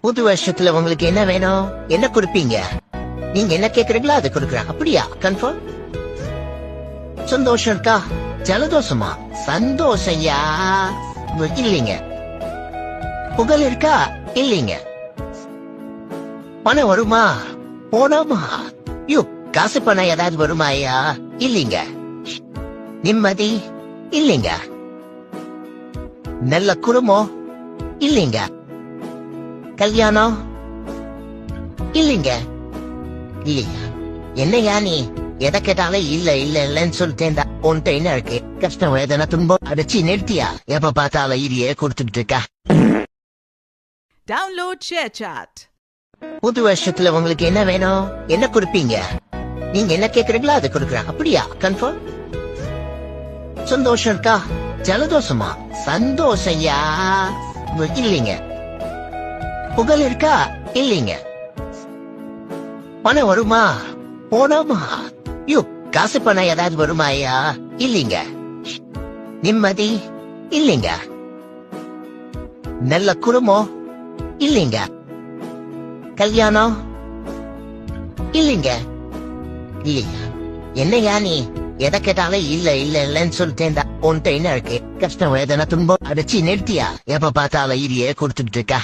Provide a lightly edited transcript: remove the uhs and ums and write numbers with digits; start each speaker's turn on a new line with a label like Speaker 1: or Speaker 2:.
Speaker 1: புது வருஷத்துல உங்களுக்கு என்ன வேணும்? என்ன கொடுப்பீங்க? நீங்க என்ன கேக்குறீங்களோ அதை கொடுக்குறேன். அப்படியா? கன்ஃபார்ம்? சந்தோஷம் இருக்கா? ஜலதோஷமா? சந்தோஷையா? இல்லைங்க. புகழ் இருக்கா? இல்லைங்க. பணம் வருமா? போனோமா? காசு பணம் ஏதாவது வருமா ஐயா? இல்லைங்க. நிம்மதி? இல்லைங்க. நல்ல குடும்பம்? இல்லைங்க. கல்யாணம்? இல்லைங்க. இல்லைங்க. என்னையா நீ எதை கேட்டாலும் இல்ல இல்ல இல்லன்னு சொல்லிட்டேன். உன்கிட்ட என்ன இருக்கு? கஷ்டம் வேதனை துன்பம் அடிச்சு நிறுத்தியா? எப்ப பார்த்தாலும் இதையே கொடுத்துட்டு இருக்கா.
Speaker 2: Download ShareChat.
Speaker 1: புது வருஷத்துல உங்களுக்கு என்ன வேணும்? என்ன கொடுப்பீங்க? நீங்க என்ன கேக்குறீங்களோ அதை கொடுக்குறேன். அப்படியா? கன்ஃபார்ம்? சந்தோஷம் இருக்கா? ஜலதோஷமா? சந்தோஷையா? இல்லைங்க. புகழ் இருக்கா? இல்லைங்க. பணம் வருமா? போனோமா? காசு பணம் ஏதாவது வருமா ஐயா? இல்லைங்க. நிம்மதி? இல்லைங்க. நல்ல குடும்பம்? இல்லைங்க. கல்யாணம்? இல்லைங்க. இல்லைங்க. என்னையா நீ எதை கேட்டாலும் இல்ல இல்ல இல்லன்னு சொல்லிட்டேன். உன்கிட்ட என்ன இருக்கு? கஷ்டம் வேதனை துன்பம் அடிச்சு நிறுத்தியா? எப்ப பார்த்தாலும் இதையே கொடுத்துட்டு இருக்கா.